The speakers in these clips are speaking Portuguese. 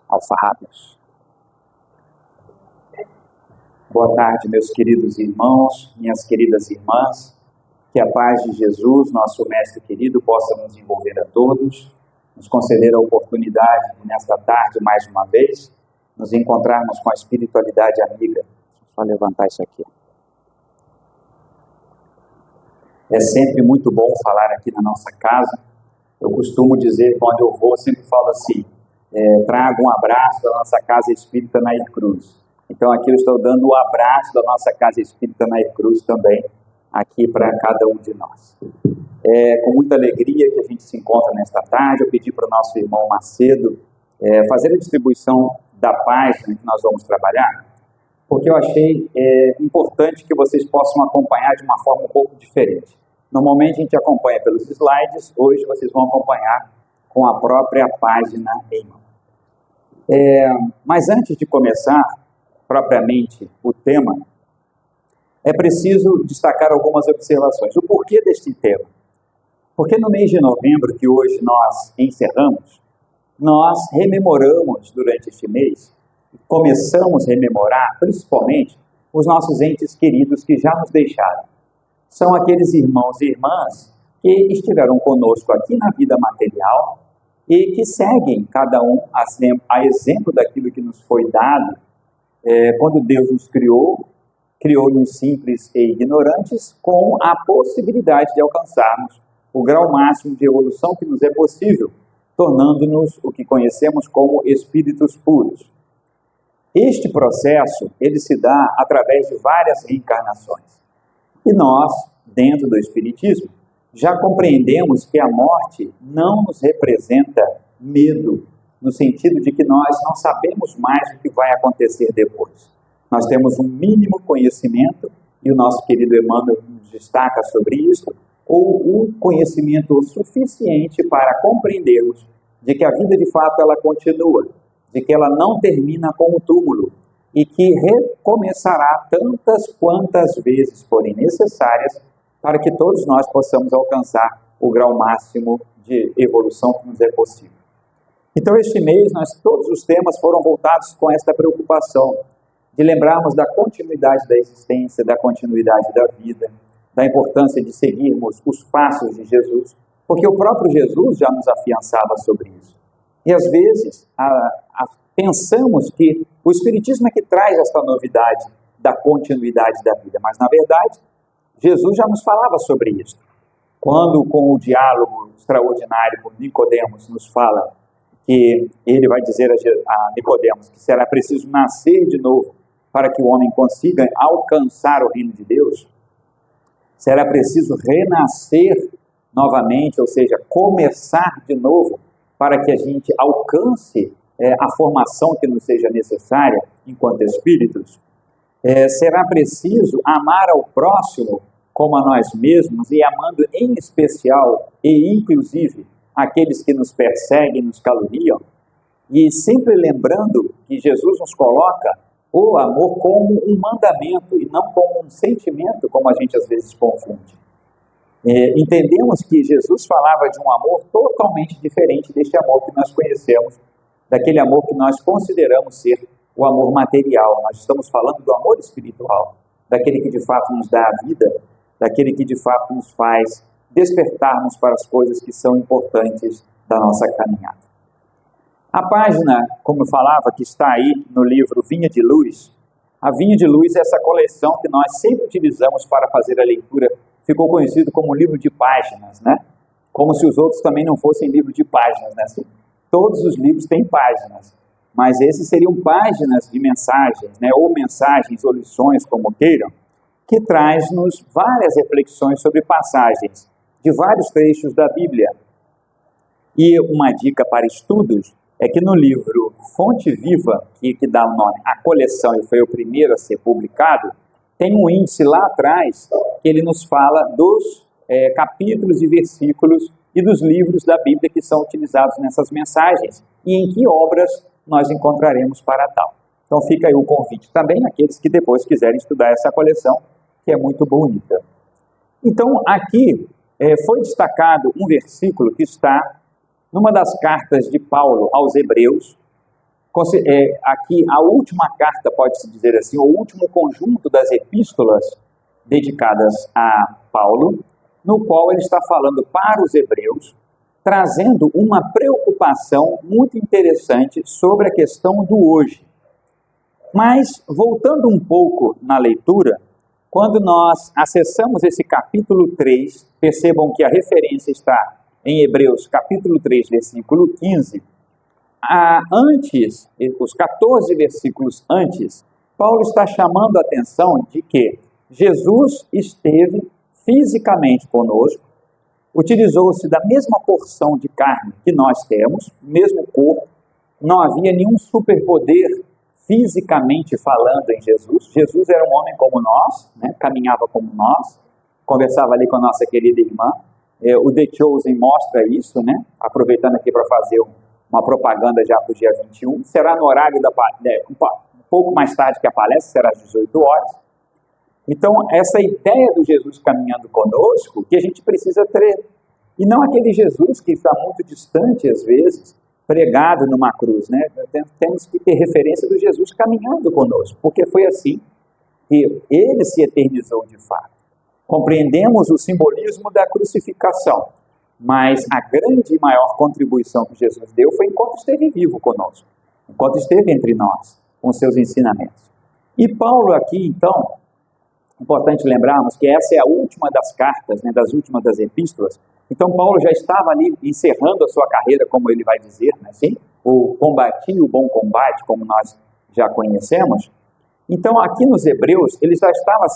alfarrábios. Boa tarde, meus queridos irmãos, minhas queridas irmãs. Que a paz de Jesus, nosso Mestre querido, possa nos envolver a todos, nos conceder a oportunidade de, nesta tarde, mais uma vez, nos encontrarmos com a espiritualidade amiga. Só levantar isso aqui. É sempre muito bom falar aqui na nossa casa. Eu costumo dizer, quando eu vou, sempre falo assim, trago um abraço da nossa Casa Espírita Nair Cruz. Então aqui eu estou dando o abraço da nossa Casa Espírita Nair Cruz também, aqui para cada um de nós. É com muita alegria que a gente se encontra nesta tarde. Eu pedi para o nosso irmão Macedo fazer a distribuição da página que nós vamos trabalhar, porque eu achei importante que vocês possam acompanhar de uma forma um pouco diferente. Normalmente a gente acompanha pelos slides, hoje vocês vão acompanhar com a própria página em mão. Mas antes de começar propriamente o tema, é preciso destacar algumas observações. O porquê deste tema? Porque no mês de novembro, que hoje nós encerramos, nós rememoramos durante este mês, começamos a rememorar principalmente os nossos entes queridos que já nos deixaram. São aqueles irmãos e irmãs que estiveram conosco aqui na vida material e que seguem cada um a exemplo daquilo que nos foi dado quando Deus nos criou-nos simples e ignorantes, com a possibilidade de alcançarmos o grau máximo de evolução que nos é possível, tornando-nos o que conhecemos como espíritos puros. Este processo, ele se dá através de várias reencarnações. E nós, dentro do Espiritismo, já compreendemos que a morte não nos representa medo, no sentido de que nós não sabemos mais o que vai acontecer depois. Nós temos um mínimo conhecimento, e o nosso querido Emmanuel nos destaca sobre isso, ou um conhecimento suficiente para compreendermos de que a vida de fato ela continua, de que ela não termina com o túmulo, e que recomeçará tantas quantas vezes forem necessárias para que todos nós possamos alcançar o grau máximo de evolução que nos é possível. Então, este mês, todos os temas foram voltados com esta preocupação de lembrarmos da continuidade da existência, da continuidade da vida, da importância de seguirmos os passos de Jesus, porque o próprio Jesus já nos afiançava sobre isso. E às vezes pensamos que o Espiritismo é que traz essa novidade da continuidade da vida, mas na verdade Jesus já nos falava sobre isso. Quando com o diálogo extraordinário com Nicodemos nos fala que ele vai dizer a Nicodemos que será preciso nascer de novo para que o homem consiga alcançar o reino de Deus, será preciso renascer novamente, ou seja, começar de novo para que a gente alcance a formação que nos seja necessária enquanto espíritos. Será preciso amar ao próximo como a nós mesmos e amando em especial e inclusive aqueles que nos perseguem, nos caluniam, e sempre lembrando que Jesus nos coloca o amor como um mandamento e não como um sentimento, como a gente às vezes confunde. Entendemos que Jesus falava de um amor totalmente diferente deste amor que nós conhecemos, daquele amor que nós consideramos ser o amor material. Nós estamos falando do amor espiritual, daquele que de fato nos dá a vida, daquele que de fato nos faz despertarmos para as coisas que são importantes da nossa caminhada. A página, como eu falava, que está aí no livro Vinha de Luz, a Vinha de Luz é essa coleção que nós sempre utilizamos para fazer a leitura, ficou conhecido como livro de páginas, né? Como se os outros também não fossem livro de páginas, né? Assim, todos os livros têm páginas, mas esses seriam páginas de mensagens, né? Ou mensagens ou lições, como queiram, que traz-nos várias reflexões sobre passagens de vários trechos da Bíblia. E uma dica para estudos é que no livro Fonte Viva, que dá o nome à coleção e foi o primeiro a ser publicado, tem um índice lá atrás que ele nos fala dos capítulos e versículos e dos livros da Bíblia que são utilizados nessas mensagens e em que obras nós encontraremos para tal. Então fica aí o convite também àqueles que depois quiserem estudar essa coleção, que é muito bonita. Então aqui foi destacado um versículo que está numa das cartas de Paulo aos Hebreus, aqui a última carta, pode-se dizer assim, o último conjunto das epístolas dedicadas a Paulo, no qual ele está falando para os hebreus, trazendo uma preocupação muito interessante sobre a questão do hoje. Mas, voltando um pouco na leitura, quando nós acessamos esse capítulo 3, percebam que a referência está em Hebreus capítulo 3, versículo 15, antes, os 14 versículos antes, Paulo está chamando a atenção de que Jesus esteve fisicamente conosco, utilizou-se da mesma porção de carne que nós temos, mesmo corpo, não havia nenhum superpoder fisicamente falando em Jesus. Jesus era um homem como nós, né? Caminhava como nós, conversava ali com a nossa querida irmã. O The Chosen mostra isso, né? Aproveitando aqui para fazer uma propaganda já para o dia 21. Será no horário um pouco mais tarde que a palestra, será às 18 horas. Então, essa ideia do Jesus caminhando conosco, que a gente precisa ter, e não aquele Jesus que está muito distante, às vezes, pregado numa cruz, né? Temos que ter referência do Jesus caminhando conosco, porque foi assim que ele se eternizou de fato. Compreendemos o simbolismo da crucificação, mas a grande e maior contribuição que Jesus deu foi enquanto esteve vivo conosco, enquanto esteve entre nós, com seus ensinamentos. E Paulo aqui, então, importante lembrarmos que essa é a última das cartas, né, das últimas das epístolas. Então Paulo já estava ali encerrando a sua carreira, como ele vai dizer, né, assim, o combati o bom combate, como nós já conhecemos. Então aqui nos Hebreus, ele já estava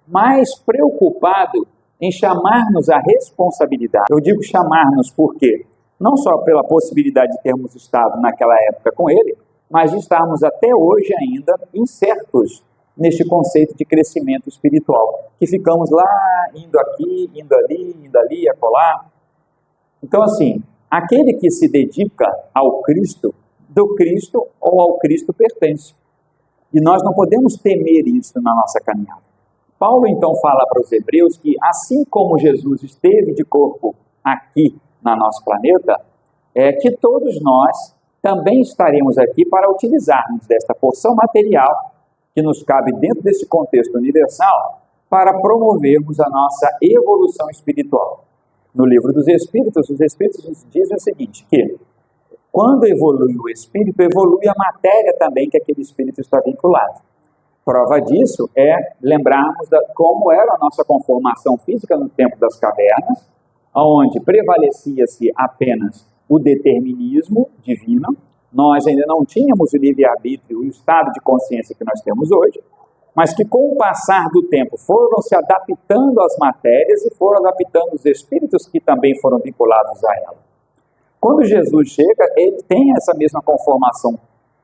mais preocupado em chamar-nos à responsabilidade. Eu digo chamar-nos porque, não só pela possibilidade de termos estado naquela época com ele, mas de estarmos até hoje ainda incertos neste conceito de crescimento espiritual, que ficamos lá, indo aqui, indo ali, acolá. Então, assim, aquele que se dedica ao Cristo, do Cristo ou ao Cristo pertence. E nós não podemos temer isso na nossa caminhada. Paulo, então, fala para os hebreus que, assim como Jesus esteve de corpo aqui no nosso planeta, que todos nós também estaremos aqui para utilizarmos desta porção material que nos cabe dentro desse contexto universal para promovermos a nossa evolução espiritual. No livro dos Espíritos, os Espíritos nos dizem o seguinte, que quando evolui o Espírito, evolui a matéria também que aquele Espírito está vinculado. Prova disso é lembrarmos como era a nossa conformação física no tempo das cavernas, onde prevalecia-se apenas o determinismo divino. Nós ainda não tínhamos o livre-arbítrio e o estado de consciência que nós temos hoje, mas que com o passar do tempo foram se adaptando às matérias e foram adaptando os espíritos que também foram vinculados a ela. Quando Jesus chega, ele tem essa mesma conformação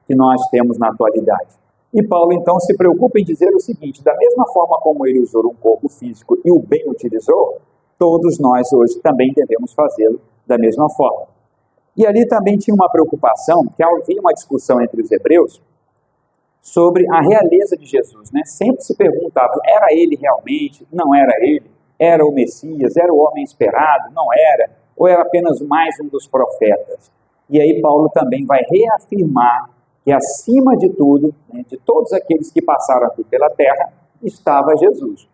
que nós temos na atualidade. E Paulo, então, se preocupa em dizer o seguinte, da mesma forma como ele usou um corpo físico e o bem utilizou, todos nós hoje também devemos fazê-lo da mesma forma. E ali também tinha uma preocupação, que havia uma discussão entre os hebreus sobre a realeza de Jesus, né? Sempre se perguntava, era ele realmente? Não era ele? Era o Messias? Era o homem esperado? Não era? Ou era apenas mais um dos profetas? E aí Paulo também vai reafirmar que acima de tudo, né, de todos aqueles que passaram aqui pela terra, estava Jesus.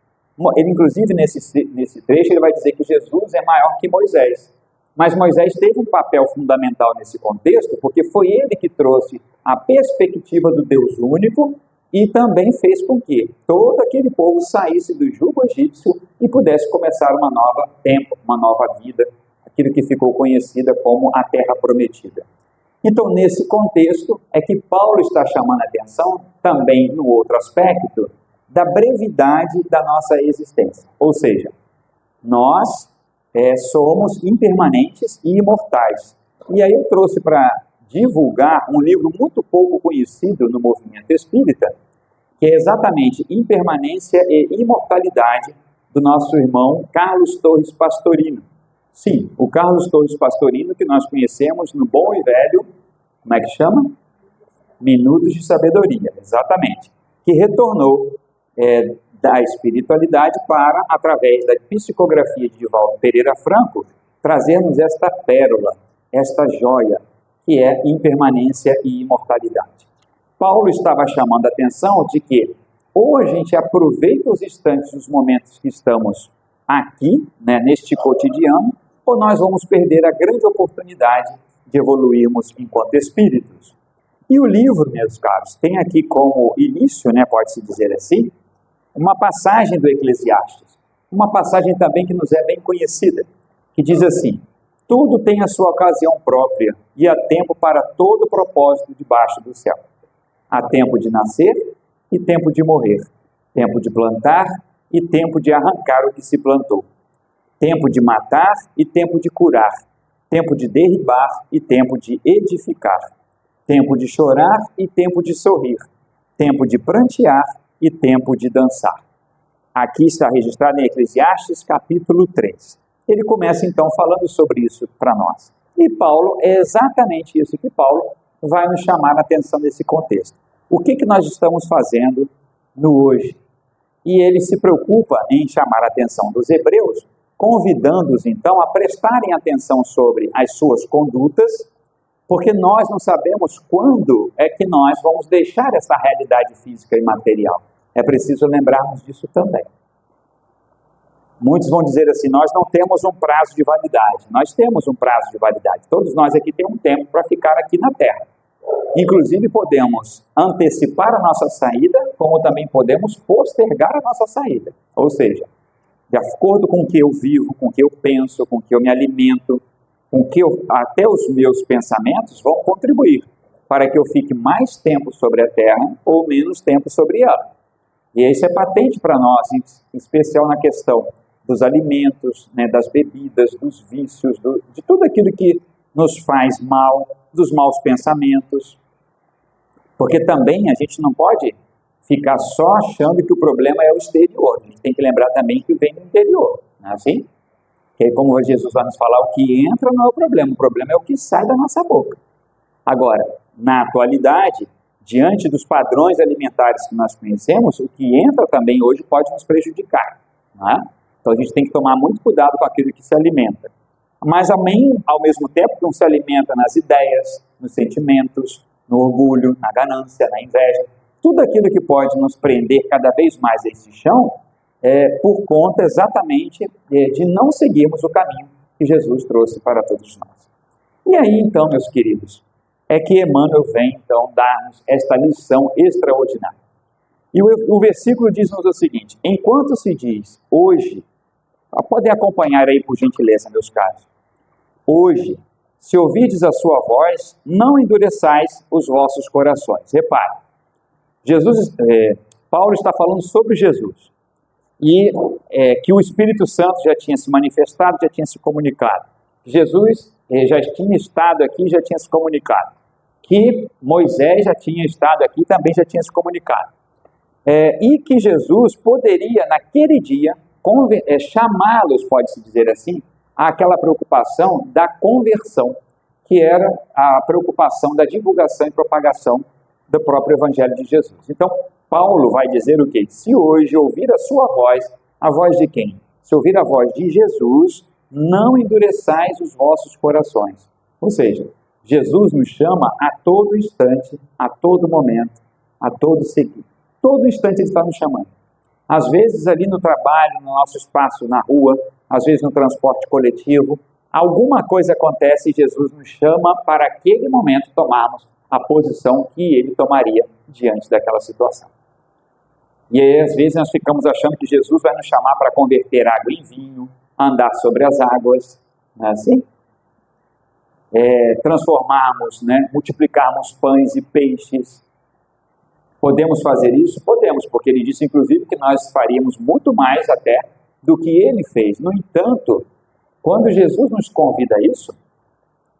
Ele, inclusive, nesse trecho, ele vai dizer que Jesus é maior que Moisés. Mas Moisés teve um papel fundamental nesse contexto, porque foi ele que trouxe a perspectiva do Deus único e também fez com que todo aquele povo saísse do jugo egípcio e pudesse começar uma nova vida, aquilo que ficou conhecida como a Terra Prometida. Então, nesse contexto, é que Paulo está chamando a atenção também no outro aspecto da brevidade da nossa existência. Ou seja, nós somos impermanentes e imortais. E aí eu trouxe para divulgar um livro muito pouco conhecido no movimento espírita, que é exatamente Impermanência e Imortalidade, do nosso irmão Carlos Torres Pastorino. Sim, o Carlos Torres Pastorino, que nós conhecemos no bom e velho, como é que chama? Minutos de Sabedoria, exatamente. Que retornou da espiritualidade para, através da psicografia de Divaldo Pereira Franco, trazermos esta pérola, esta joia, que é impermanência e imortalidade. Paulo estava chamando a atenção de que ou a gente aproveita os instantes, os momentos que estamos aqui, né, neste cotidiano, ou nós vamos perder a grande oportunidade de evoluirmos enquanto espíritos. E o livro, meus caros, tem aqui como início, né, pode-se dizer assim, uma passagem do Eclesiastes, uma passagem também que nos é bem conhecida, que diz assim: tudo tem a sua ocasião própria e há tempo para todo propósito debaixo do céu. Há tempo de nascer e tempo de morrer, tempo de plantar e tempo de arrancar o que se plantou, tempo de matar e tempo de curar, tempo de derribar e tempo de edificar, tempo de chorar e tempo de sorrir, tempo de prantear e tempo de dançar. Aqui está registrado em Eclesiastes capítulo 3. Ele começa então falando sobre isso para nós. E Paulo, é exatamente isso que Paulo vai nos chamar a atenção nesse contexto. O que nós estamos fazendo no hoje? E ele se preocupa em chamar a atenção dos hebreus, convidando-os então a prestarem atenção sobre as suas condutas, porque nós não sabemos quando é que nós vamos deixar essa realidade física e material. É preciso lembrarmos disso também. Muitos vão dizer assim: nós não temos um prazo de validade. Nós temos um prazo de validade. Todos nós aqui temos um tempo para ficar aqui na Terra. Inclusive podemos antecipar a nossa saída, como também podemos postergar a nossa saída. Ou seja, de acordo com o que eu vivo, com o que eu penso, com o que eu me alimento, com que até os meus pensamentos vão contribuir para que eu fique mais tempo sobre a Terra ou menos tempo sobre ela. E isso é patente para nós, em especial na questão dos alimentos, né, das bebidas, dos vícios, de tudo aquilo que nos faz mal, dos maus pensamentos. Porque também a gente não pode ficar só achando que o problema é o exterior. A gente tem que lembrar também que vem do interior, não é assim? Que aí, como Jesus vai nos falar, o que entra não é o problema é o que sai da nossa boca. Agora, na atualidade, diante dos padrões alimentares que nós conhecemos, o que entra também hoje pode nos prejudicar, não é? Então a gente tem que tomar muito cuidado com aquilo que se alimenta. Mas também, ao mesmo tempo, não se alimenta nas ideias, nos sentimentos, no orgulho, na ganância, na inveja, tudo aquilo que pode nos prender cada vez mais a esse chão, por conta exatamente de não seguirmos o caminho que Jesus trouxe para todos nós. E aí, então, meus queridos, é que Emmanuel vem, então, dar-nos esta lição extraordinária. E o versículo diz-nos o seguinte: enquanto se diz hoje, podem acompanhar aí por gentileza, meus caros, hoje, se ouvirdes a sua voz, não endureçais os vossos corações. Repare, Paulo está falando sobre Jesus, e que o Espírito Santo já tinha se manifestado, já tinha se comunicado. Jesus já tinha estado aqui, já tinha se comunicado. Que Moisés já tinha estado aqui, também já tinha se comunicado. E que Jesus poderia, naquele dia, chamá-los, pode-se dizer assim, àquela preocupação da conversão, que era a preocupação da divulgação e propagação do próprio Evangelho de Jesus. Então, Paulo vai dizer o quê? Se hoje ouvir a sua voz, a voz de quem? Se ouvir a voz de Jesus, não endureçais os vossos corações. Ou seja, Jesus nos chama a todo instante, a todo momento, a todo segundo. Todo instante Ele está nos chamando. Às vezes ali no trabalho, no nosso espaço, na rua, às vezes no transporte coletivo, alguma coisa acontece e Jesus nos chama para aquele momento tomarmos a posição que Ele tomaria diante daquela situação. E aí às vezes nós ficamos achando que Jesus vai nos chamar para converter água em vinho, andar sobre as águas, não é assim? Transformarmos, né, multiplicarmos pães e peixes. Podemos fazer isso? Podemos, porque ele disse inclusive que nós faríamos muito mais até do que ele fez. No entanto, quando Jesus nos convida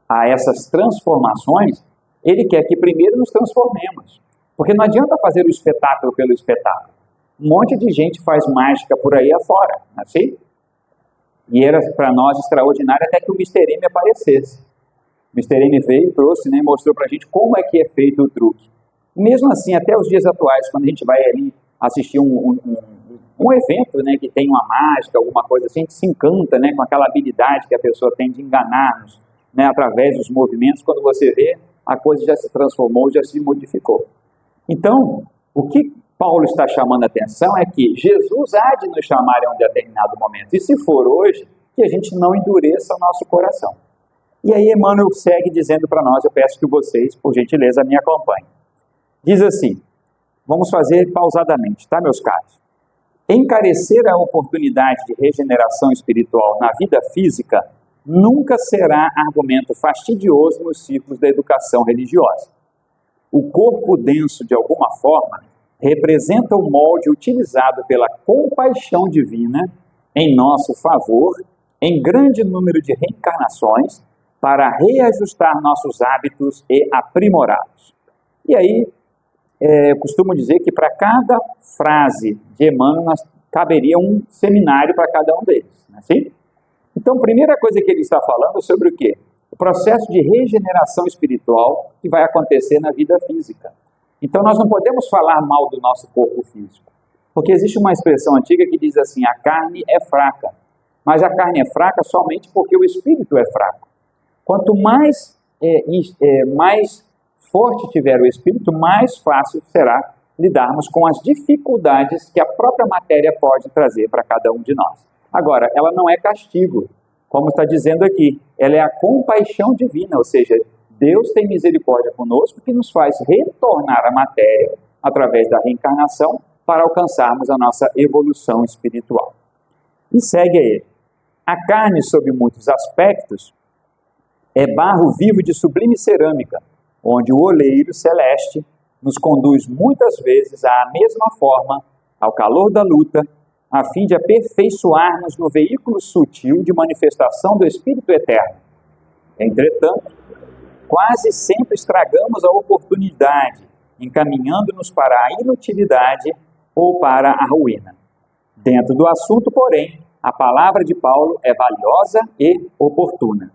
a essas transformações, ele quer que primeiro nos transformemos. Porque não adianta fazer o espetáculo pelo espetáculo. Um monte de gente faz mágica por aí afora, não é assim? E era para nós extraordinário até que o Mr. M aparecesse. O Mr. M veio, trouxe, né, mostrou para a gente como é que é feito o truque. Mesmo assim, até os dias atuais, quando a gente vai ali assistir um evento, né, que tem uma mágica, alguma coisa assim, a gente se encanta, né, com aquela habilidade que a pessoa tem de enganar-nos, né, através dos movimentos, quando você vê, a coisa já se transformou, já se modificou. Então, o que Paulo está chamando a atenção é que Jesus há de nos chamar em um determinado momento. E se for hoje, que a gente não endureça o nosso coração. E aí Emmanuel segue dizendo para nós, eu peço que vocês, por gentileza, me acompanhem. Diz assim, vamos fazer pausadamente, tá, meus caros? Encarecer a oportunidade de regeneração espiritual na vida física nunca será argumento fastidioso nos círculos da educação religiosa. O corpo denso, de alguma forma, representa o molde utilizado pela compaixão divina em nosso favor, em grande número de reencarnações, para reajustar nossos hábitos e aprimorá-los. E aí, eu costumo dizer que para cada frase de Emmanuel caberia um seminário para cada um deles, não é assim? Então, a primeira coisa que ele está falando é sobre o quê? O processo de regeneração espiritual que vai acontecer na vida física. Então, nós não podemos falar mal do nosso corpo físico, porque existe uma expressão antiga que diz assim, a carne é fraca, mas a carne é fraca somente porque o espírito é fraco. Quanto mais forte tiver o espírito, mais fácil será lidarmos com as dificuldades que a própria matéria pode trazer para cada um de nós. Agora, ela não é castigo, como está dizendo aqui, ela é a compaixão divina, ou seja, Deus tem misericórdia conosco que nos faz retornar à matéria através da reencarnação para alcançarmos a nossa evolução espiritual. E segue aí. A carne, sob muitos aspectos, é barro vivo de sublime cerâmica, onde o oleiro celeste nos conduz muitas vezes à mesma forma, ao calor da luta, a fim de aperfeiçoar-nos no veículo sutil de manifestação do Espírito Eterno. Entretanto, quase sempre estragamos a oportunidade, encaminhando-nos para a inutilidade ou para a ruína. Dentro do assunto, porém, a palavra de Paulo é valiosa e oportuna.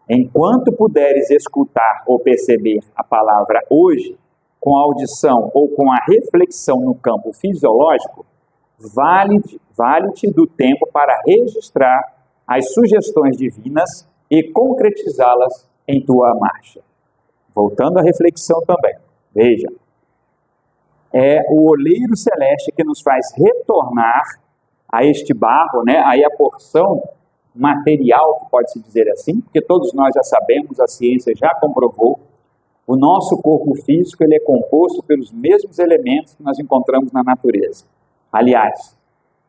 Enquanto puderes escutar ou perceber a palavra hoje, com a audição ou com a reflexão no campo fisiológico, vale-te do tempo para registrar as sugestões divinas e concretizá-las em tua marcha. Voltando à reflexão também, veja, é o oleiro celeste que nos faz retornar a este barro, né, aí a porção material, pode-se dizer assim, porque todos nós já sabemos, a ciência já comprovou, o nosso corpo físico ele é composto pelos mesmos elementos que nós encontramos na natureza. Aliás,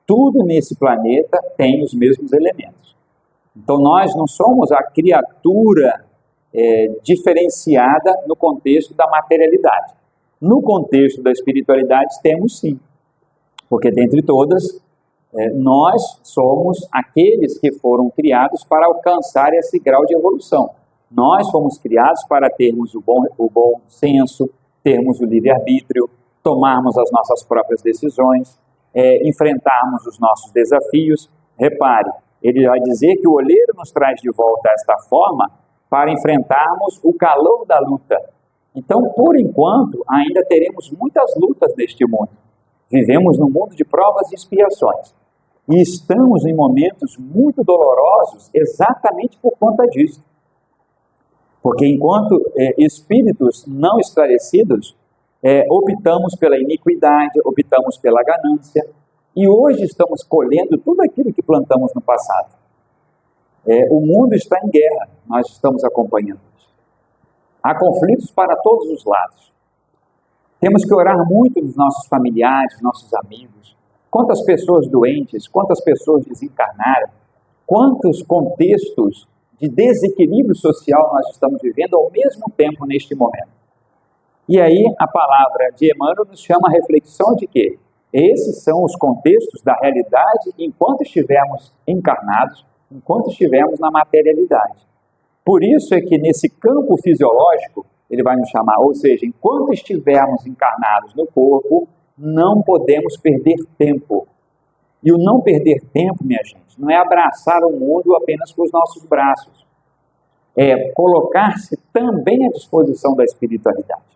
tudo nesse planeta tem os mesmos elementos. Então nós não somos a criatura diferenciada no contexto da materialidade. No contexto da espiritualidade temos sim, porque dentre todas, nós somos aqueles que foram criados para alcançar esse grau de evolução. Nós fomos criados para termos o bom senso, termos o livre-arbítrio, tomarmos as nossas próprias decisões, enfrentarmos os nossos desafios. Repare, ele vai dizer que o oleiro nos traz de volta esta forma para enfrentarmos o calor da luta. Então, por enquanto, ainda teremos muitas lutas neste mundo. Vivemos num mundo de provas e expiações. E estamos em momentos muito dolorosos exatamente por conta disso. Porque enquanto espíritos não esclarecidos, optamos pela iniquidade, optamos pela ganância, e hoje estamos colhendo tudo aquilo que plantamos no passado. O mundo está em guerra, nós estamos acompanhando isso. Há conflitos para todos os lados. Temos que orar muito nos nossos familiares, nossos amigos. Quantas pessoas doentes, quantas pessoas desencarnaram, quantos contextos de desequilíbrio social nós estamos vivendo ao mesmo tempo neste momento. E aí a palavra de Emmanuel nos chama a reflexão de que esses são os contextos da realidade enquanto estivermos encarnados, enquanto estivermos na materialidade. Por isso é que nesse campo fisiológico, ele vai nos chamar, ou seja, enquanto estivermos encarnados no corpo, não podemos perder tempo. E o não perder tempo, minha gente, não é abraçar o mundo apenas com os nossos braços. É colocar-se também à disposição da espiritualidade.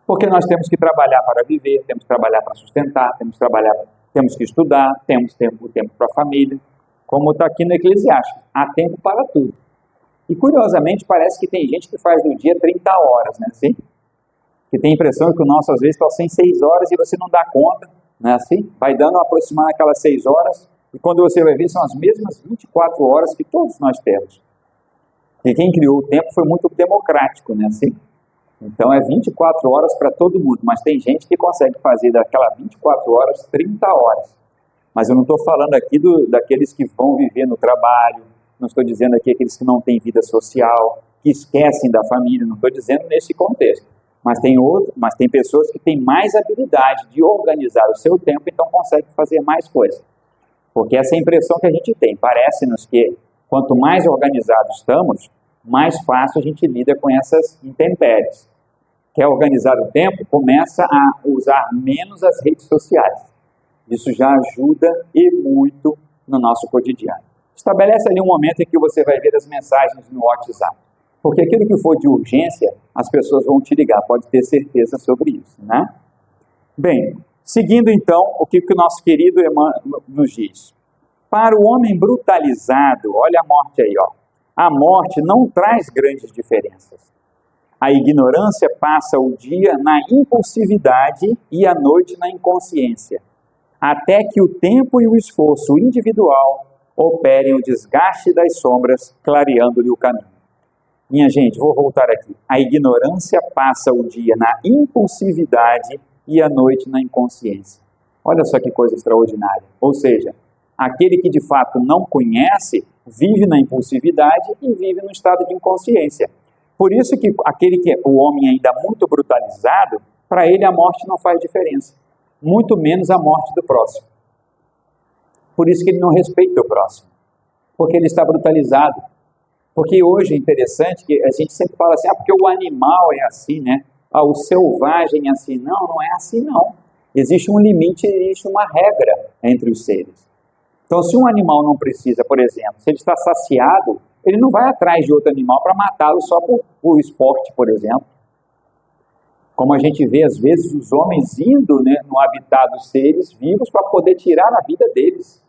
Porque nós temos que trabalhar para viver, temos que trabalhar para sustentar, temos que estudar, temos tempo para a família. Como está aqui no Eclesiástico, há tempo para tudo. E curiosamente parece que tem gente que faz no dia 30 horas, né? Assim? Que tem a impressão que o nosso às vezes está sem 6 horas e você não dá conta, né? Assim? Vai dando aproximar aquelas 6 horas e quando você vai ver são as mesmas 24 horas que todos nós temos. E quem criou o tempo foi muito democrático, né? Assim? Então é 24 horas para todo mundo, mas tem gente que consegue fazer daquela 24 horas 30 horas. Mas eu não estou falando aqui daqueles que vão viver no trabalho, não estou dizendo aqui aqueles que não têm vida social, que esquecem da família, não estou dizendo nesse contexto. Mas tem pessoas que têm mais habilidade de organizar o seu tempo, então conseguem fazer mais coisas. Porque essa é a impressão que a gente tem. Parece-nos que quanto mais organizados estamos, mais fácil a gente lida com essas intempéries. Quer organizar o tempo? Começa a usar menos as redes sociais. Isso já ajuda e muito no nosso cotidiano. Estabelece ali um momento em que você vai ver as mensagens no WhatsApp. Porque aquilo que for de urgência, as pessoas vão te ligar, pode ter certeza sobre isso, né? Bem, seguindo então, o que o nosso querido Emmanuel nos diz. Para o homem brutalizado, olha a morte aí, ó. A morte não traz grandes diferenças. A ignorância passa o dia na impulsividade e a noite na inconsciência, até que o tempo e o esforço individual operem o desgaste das sombras, clareando-lhe o caminho. Minha gente, vou voltar aqui. A ignorância passa o dia na impulsividade e a noite na inconsciência. Olha só que coisa extraordinária. Ou seja, aquele que de fato não conhece, vive na impulsividade e vive no estado de inconsciência. Por isso que aquele que é o homem ainda muito brutalizado, para ele a morte não faz diferença. Muito menos a morte do próximo. Por isso que ele não respeita o próximo. Porque ele está brutalizado. Porque hoje é interessante que a gente sempre fala assim, porque o animal é assim, né? O selvagem é assim. Não, não é assim não. Existe um limite, existe uma regra entre os seres. Então, se um animal não precisa, por exemplo, se ele está saciado, ele não vai atrás de outro animal para matá-lo só por esporte, por exemplo. Como a gente vê, às vezes, os homens indo, né, no habitat dos seres vivos para poder tirar a vida deles.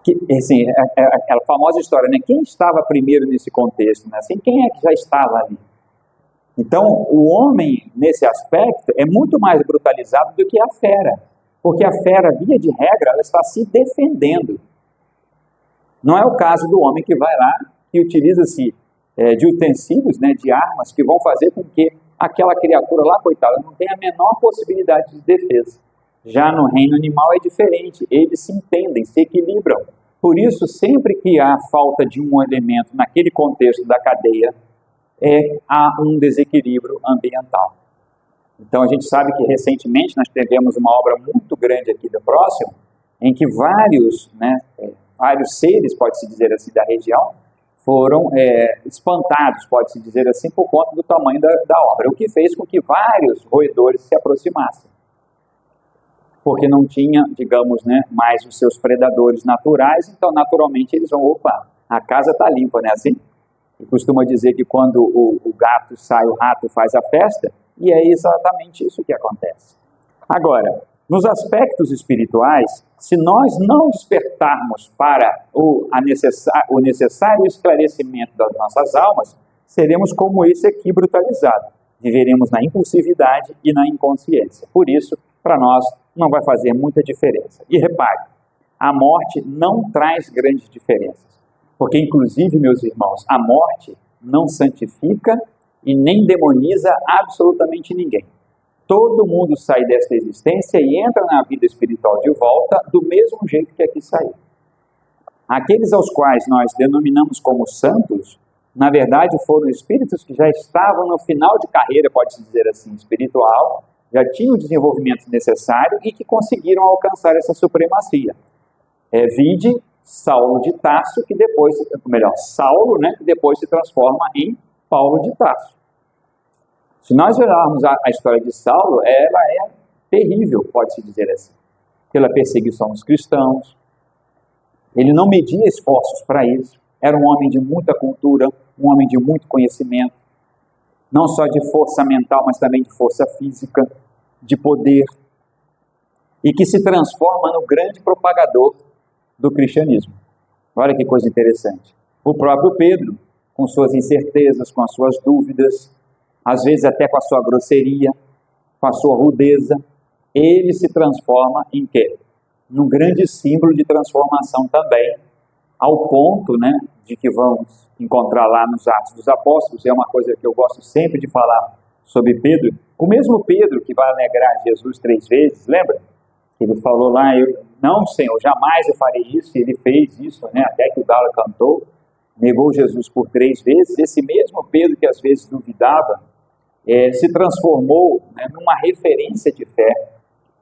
Que, assim, aquela famosa história, né? Quem estava primeiro nesse contexto? Né? Assim, quem é que já estava ali? Então, o homem, nesse aspecto, é muito mais brutalizado do que a fera. Porque a fera, via de regra, ela está se defendendo. Não é o caso do homem que vai lá e utiliza-se de utensílios, né, de armas, que vão fazer com que aquela criatura lá, coitada, não tenha a menor possibilidade de defesa. Já no reino animal é diferente, eles se entendem, se equilibram. Por isso, sempre que há falta de um elemento naquele contexto da cadeia, há um desequilíbrio ambiental. Então, a gente sabe que recentemente nós tivemos uma obra muito grande aqui do Próximo, em que vários seres, pode-se dizer assim, da região, foram espantados, pode-se dizer assim, por conta do tamanho da obra, o que fez com que vários roedores se aproximassem. Porque não tinha, digamos, né, mais os seus predadores naturais, então naturalmente eles vão, opa, a casa está limpa, né, assim? E costuma dizer que quando o gato sai, o rato faz a festa, e é exatamente isso que acontece. Agora, nos aspectos espirituais, se nós não despertarmos para o necessário esclarecimento das nossas almas, seremos como esse aqui brutalizado. Viveremos na impulsividade e na inconsciência. Por isso, para nós, não vai fazer muita diferença. E repare, a morte não traz grandes diferenças. Porque, inclusive, meus irmãos, a morte não santifica e nem demoniza absolutamente ninguém. Todo mundo sai desta existência e entra na vida espiritual de volta do mesmo jeito que aqui saiu. Aqueles aos quais nós denominamos como santos, na verdade foram espíritos que já estavam no final de carreira, pode-se dizer assim, espiritual, já tinham o desenvolvimento necessário e que conseguiram alcançar essa supremacia. Vide Saulo de Tarso, que depois, Saulo, né, que depois se transforma em Paulo de Tarso. Se nós olharmos a história de Saulo, ela é terrível, pode-se dizer assim, pela perseguição dos cristãos. Ele não media esforços para isso, era um homem de muita cultura, um homem de muito conhecimento, não só de força mental, mas também de força física, de poder, e que se transforma no grande propagador do cristianismo. Olha que coisa interessante. O próprio Pedro, com suas incertezas, com as suas dúvidas, às vezes até com a sua grosseria, com a sua rudeza, ele se transforma em quê? Num grande símbolo de transformação também, ao ponto, né, de que vamos encontrar lá nos Atos dos Apóstolos, é uma coisa que eu gosto sempre de falar sobre Pedro, o mesmo Pedro que vai negar Jesus 3 vezes, lembra? Ele falou lá, não, Senhor, jamais eu farei isso, e ele fez isso, né, até que o galo cantou, negou Jesus por 3 vezes. Esse mesmo Pedro que às vezes duvidava, se transformou, né, numa referência de fé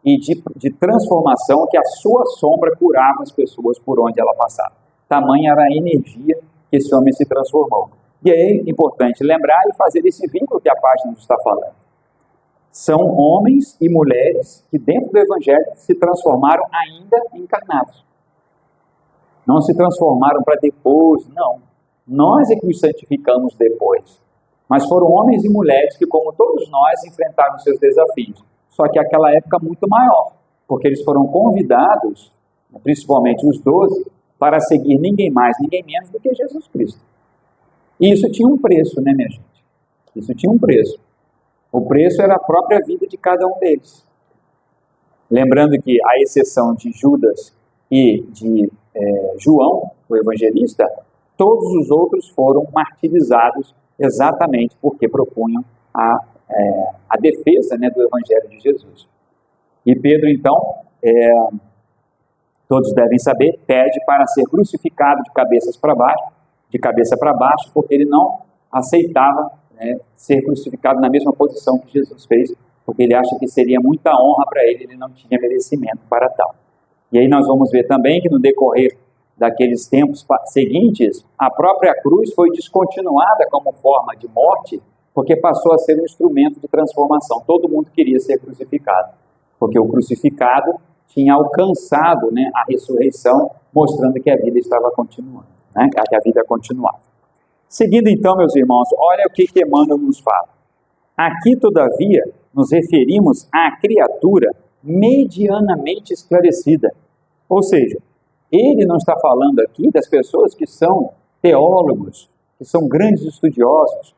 e de transformação, que a sua sombra curava as pessoas por onde ela passava. Tamanha era a energia que esse homem se transformou. E é importante lembrar e fazer esse vínculo que a página nos está falando. São homens e mulheres que dentro do Evangelho se transformaram ainda encarnados. Não se transformaram para depois, não. Nós é que os santificamos depois. Mas foram homens e mulheres que, como todos nós, enfrentaram seus desafios. Só que aquela época muito maior, porque eles foram convidados, principalmente os 12, para seguir ninguém mais, ninguém menos do que Jesus Cristo. E isso tinha um preço, né, minha gente? Isso tinha um preço. O preço era a própria vida de cada um deles. Lembrando que, à exceção de Judas e de João, o evangelista, todos os outros foram martirizados exatamente porque propunham a defesa, né, do evangelho de Jesus. E Pedro, então, todos devem saber, pede para ser crucificado de cabeça para baixo, porque ele não aceitava, né, ser crucificado na mesma posição que Jesus fez, porque ele acha que seria muita honra para ele, ele não tinha merecimento para tal. E aí nós vamos ver também que no decorrer daqueles tempos seguintes, a própria cruz foi descontinuada como forma de morte, porque passou a ser um instrumento de transformação. Todo mundo queria ser crucificado, porque o crucificado tinha alcançado, né, a ressurreição, mostrando que a vida estava continuando, né, que a vida continuava. Seguindo então, meus irmãos, olha o que Emmanuel nos fala. Aqui, todavia, nos referimos à criatura medianamente esclarecida. Ou seja, ele não está falando aqui das pessoas que são teólogos, que são grandes estudiosos,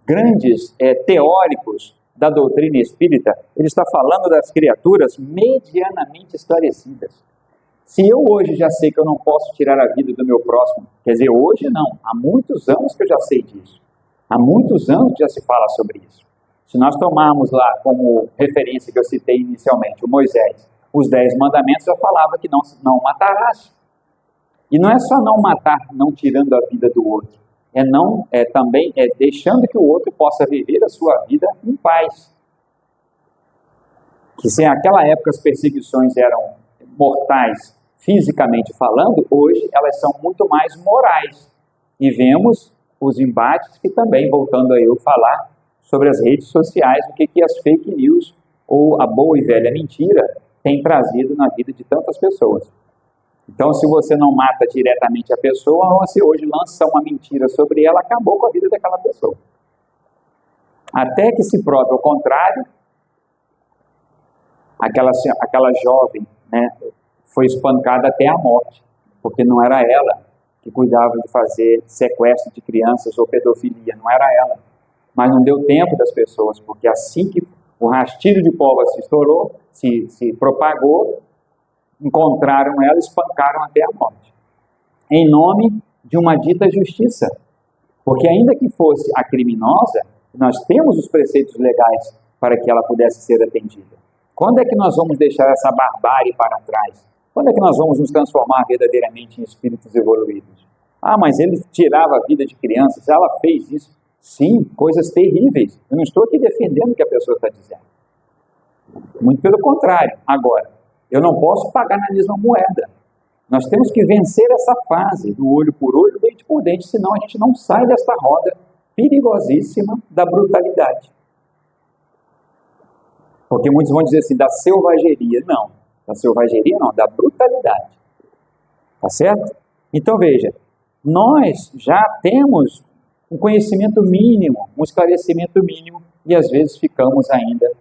grandes teóricos da doutrina espírita. Ele está falando das criaturas medianamente esclarecidas. Se eu hoje já sei que eu não posso tirar a vida do meu próximo, quer dizer, hoje não, há muitos anos que eu já sei disso. Há muitos anos que já se fala sobre isso. Se nós tomarmos lá como referência que eu citei inicialmente, o Moisés, os 10 mandamentos, já falava que não matarás. E não é só não matar, não tirando a vida do outro. Também deixando que o outro possa viver a sua vida em paz. Que se naquela época as perseguições eram mortais, fisicamente falando, hoje elas são muito mais morais. E vemos os embates que também, voltando a eu falar sobre as redes sociais, o que as fake news ou a boa e velha mentira tem trazido na vida de tantas pessoas. Então, se você não mata diretamente a pessoa, você hoje lança uma mentira sobre ela, acabou com a vida daquela pessoa. Até que se prove o contrário, aquela jovem, né, foi espancada até a morte, porque não era ela que cuidava de fazer sequestro de crianças ou pedofilia, não era ela. Mas não deu tempo das pessoas, porque assim que o rastilho de pólvora se estourou, se propagou, encontraram ela, espancaram até a morte. Em nome de uma dita justiça. Porque ainda que fosse a criminosa, nós temos os preceitos legais para que ela pudesse ser atendida. Quando é que nós vamos deixar essa barbárie para trás? Quando é que nós vamos nos transformar verdadeiramente em espíritos evoluídos? Ah, mas ele tirava a vida de crianças, ela fez isso. Sim, coisas terríveis. Eu não estou aqui defendendo o que a pessoa está dizendo. Muito pelo contrário. Agora, eu não posso pagar na mesma moeda. Nós temos que vencer essa fase do olho por olho, dente por dente, senão a gente não sai desta roda perigosíssima da brutalidade. Porque muitos vão dizer assim, da selvageria. Não, da selvageria não, da brutalidade. Tá certo? Então veja, nós já temos um conhecimento mínimo, um esclarecimento mínimo, e às vezes ficamos ainda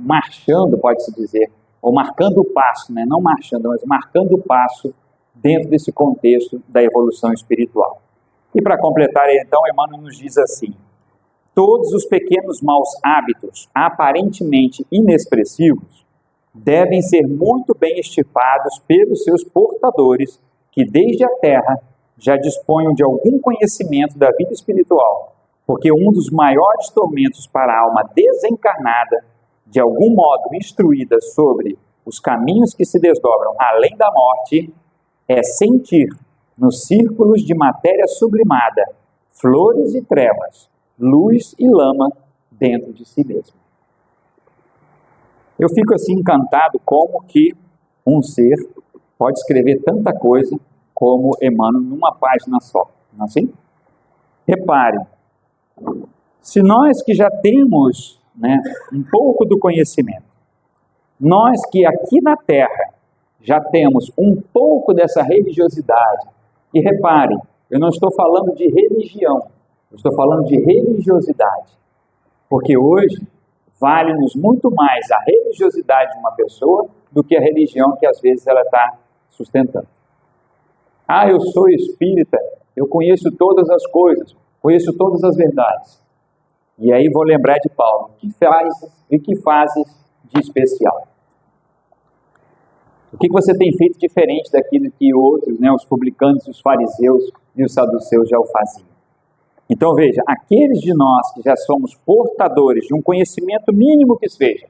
marchando, pode-se dizer, ou marcando o passo, né? Não marchando, mas marcando o passo dentro desse contexto da evolução espiritual. E para completar, então, Emmanuel nos diz assim: todos os pequenos maus hábitos, aparentemente inexpressivos, devem ser muito bem extirpados pelos seus portadores, que desde a terra já disponham de algum conhecimento da vida espiritual, porque um dos maiores tormentos para a alma desencarnada, de algum modo instruída sobre os caminhos que se desdobram além da morte, é sentir nos círculos de matéria sublimada flores e trevas, luz e lama dentro de si mesmo. Eu fico assim encantado como que um ser pode escrever tanta coisa como Emmanuel numa página só, não é assim? Repare, se nós que já temos, um pouco do conhecimento, nós que aqui na Terra já temos um pouco dessa religiosidade, e repare, eu não estou falando de religião, eu estou falando de religiosidade, porque hoje vale-nos muito mais a religiosidade de uma pessoa do que a religião que às vezes ela está sustentando. Ah, eu sou espírita, eu conheço todas as coisas, conheço todas as verdades. E aí vou lembrar de Paulo, que fazes de especial? O que você tem feito diferente daquilo que outros, os publicanos, os fariseus e os saduceus já o faziam? Então veja, aqueles de nós que já somos portadores de um conhecimento mínimo que seja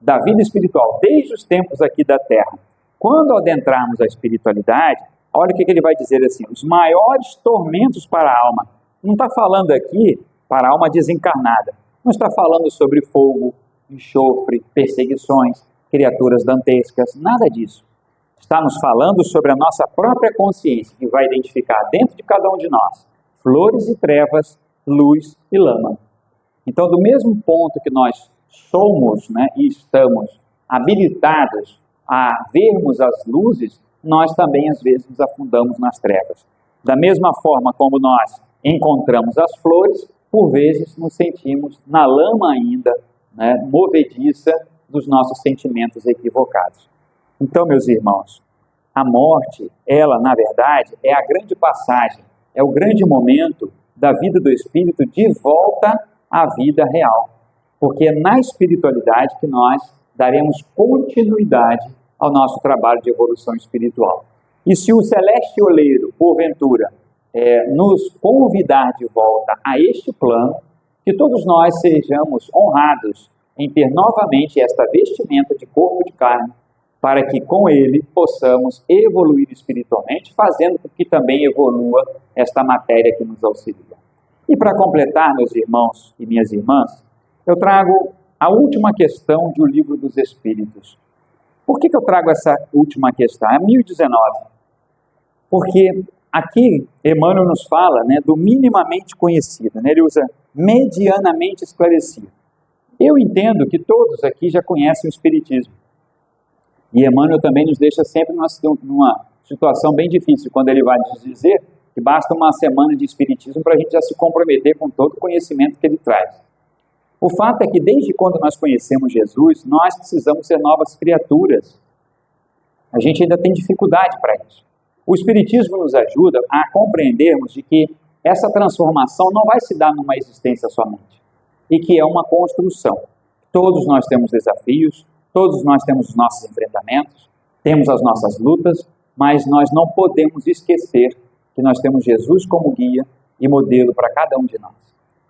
da vida espiritual, desde os tempos aqui da Terra, quando adentrarmos a espiritualidade, olha o que ele vai dizer assim: os maiores tormentos para a alma. Não está falando aqui para a alma desencarnada, não está falando sobre fogo, enxofre, perseguições, criaturas dantescas, nada disso. Está nos falando sobre a nossa própria consciência, que vai identificar dentro de cada um de nós flores e trevas, luz e lama. Então, do mesmo ponto que nós somos, e estamos habilitados a vermos as luzes, nós também às vezes nos afundamos nas trevas. Da mesma forma como nós encontramos as flores, por vezes nos sentimos na lama ainda, movediça dos nossos sentimentos equivocados. Então, meus irmãos, a morte, ela, na verdade, é a grande passagem, é o grande momento da vida do espírito de volta à vida real. Porque é na espiritualidade que nós daremos continuidade ao nosso trabalho de evolução espiritual. E se o celeste oleiro, porventura, nos convidar de volta a este plano, que todos nós sejamos honrados em ter novamente esta vestimenta de corpo de carne, para que com ele possamos evoluir espiritualmente, fazendo com que também evolua esta matéria que nos auxilia. E para completar, meus irmãos e minhas irmãs, eu trago a última questão de O Livro dos Espíritos. Por que eu trago essa última questão? É 1019. Porque aqui Emmanuel nos fala do minimamente conhecido, ele usa medianamente esclarecido. Eu entendo que todos aqui já conhecem o Espiritismo. E Emmanuel também nos deixa sempre numa situação bem difícil, quando ele vai nos dizer que basta uma semana de Espiritismo para a gente já se comprometer com todo o conhecimento que ele traz. O fato é que desde quando nós conhecemos Jesus, nós precisamos ser novas criaturas. A gente ainda tem dificuldade para isso. O Espiritismo nos ajuda a compreendermos de que essa transformação não vai se dar numa existência somente, e que é uma construção. Todos nós temos desafios, todos nós temos os nossos enfrentamentos, temos as nossas lutas, mas nós não podemos esquecer que nós temos Jesus como guia e modelo para cada um de nós.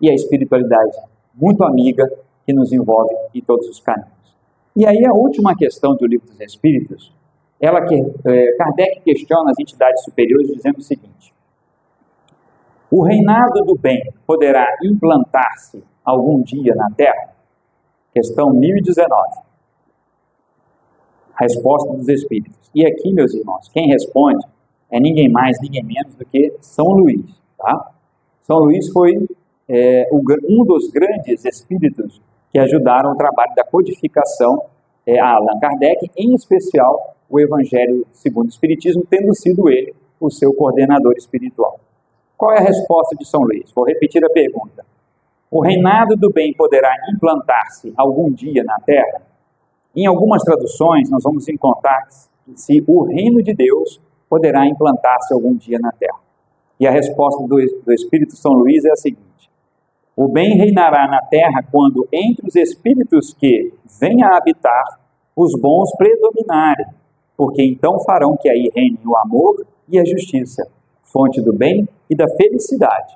E a espiritualidade muito amiga que nos envolve em todos os caminhos. E aí a última questão do Livro dos Espíritos, Kardec questiona as entidades superiores dizendo o seguinte: o reinado do bem poderá implantar-se algum dia na Terra? Questão 1019. A resposta dos Espíritos. E aqui, meus irmãos, quem responde é ninguém mais, ninguém menos do que São Luís. Tá? São Luís foi um dos grandes espíritos que ajudaram o trabalho da codificação a Allan Kardec, em especial o Evangelho segundo o Espiritismo, tendo sido ele o seu coordenador espiritual. Qual é a resposta de São Luís? Vou repetir a pergunta. O reinado do bem poderá implantar-se algum dia na Terra? Em algumas traduções, nós vamos encontrar se o reino de Deus poderá implantar-se algum dia na terra. E a resposta do Espírito São Luís é a seguinte: o bem reinará na terra quando entre os espíritos que venham a habitar, os bons predominarem, porque então farão que aí reine o amor e a justiça, fonte do bem e da felicidade.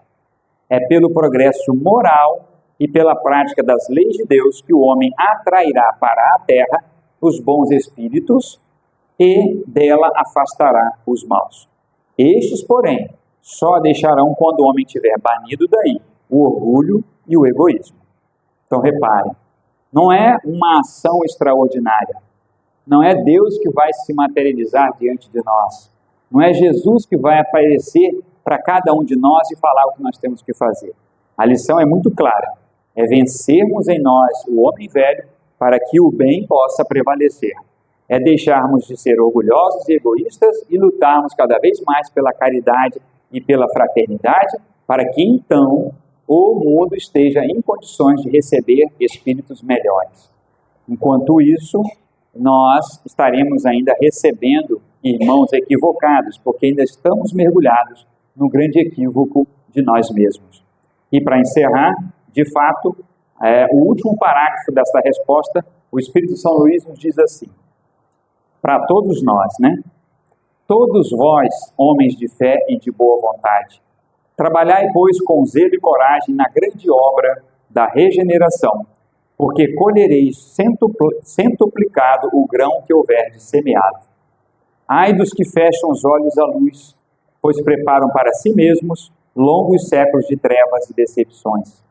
É pelo progresso moral e pela prática das leis de Deus que o homem atrairá para a terra os bons espíritos e dela afastará os maus. Estes, porém, só deixarão quando o homem tiver banido daí o orgulho e o egoísmo. Então reparem, não é uma ação extraordinária, não é Deus que vai se materializar diante de nós, não é Jesus que vai aparecer para cada um de nós e falar o que nós temos que fazer. A lição é muito clara, é vencermos em nós o homem velho para que o bem possa prevalecer. É deixarmos de ser orgulhosos e egoístas e lutarmos cada vez mais pela caridade e pela fraternidade, para que então o mundo esteja em condições de receber espíritos melhores. Enquanto isso, nós estaremos ainda recebendo irmãos equivocados, porque ainda estamos mergulhados no grande equívoco de nós mesmos. E para encerrar, de fato, o último parágrafo dessa resposta, o Espírito São Luís nos diz assim, para todos nós, né? Todos vós, homens de fé e de boa vontade, trabalhai, pois, com zelo e coragem na grande obra da regeneração, porque colhereis centuplicado o grão que houverdes semeado. Ai dos que fecham os olhos à luz, pois preparam para si mesmos longos séculos de trevas e decepções.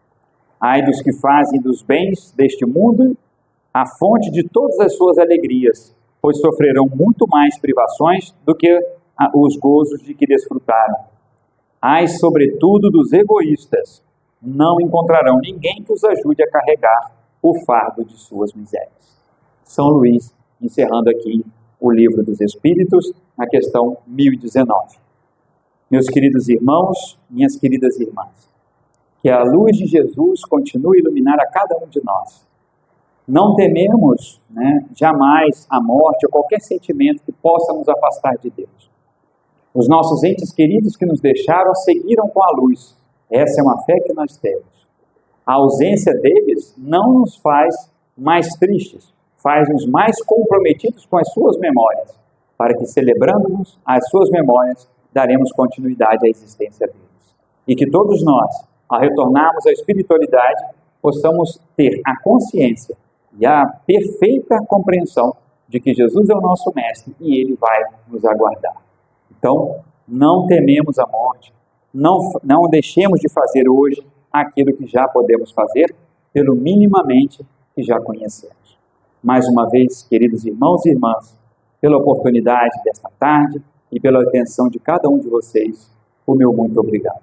Ai dos que fazem dos bens deste mundo a fonte de todas as suas alegrias, pois sofrerão muito mais privações do que os gozos de que desfrutaram. Ai, sobretudo, dos egoístas, não encontrarão ninguém que os ajude a carregar o fardo de suas misérias. São Luís, encerrando aqui o Livro dos Espíritos, na questão 1019. Meus queridos irmãos, minhas queridas irmãs, que a luz de Jesus continue a iluminar a cada um de nós. Não tememos, jamais a morte ou qualquer sentimento que possa nos afastar de Deus. Os nossos entes queridos que nos deixaram seguiram com a luz. Essa é uma fé que nós temos. A ausência deles não nos faz mais tristes, faz-nos mais comprometidos com as suas memórias, para que, celebrando-nos as suas memórias, daremos continuidade à existência deles. E que todos nós, ao retornarmos à espiritualidade, possamos ter a consciência e a perfeita compreensão de que Jesus é o nosso Mestre e Ele vai nos aguardar. Então, não tememos a morte, não deixemos de fazer hoje aquilo que já podemos fazer, pelo minimamente que já conhecemos. Mais uma vez, queridos irmãos e irmãs, pela oportunidade desta tarde e pela atenção de cada um de vocês, o meu muito obrigado.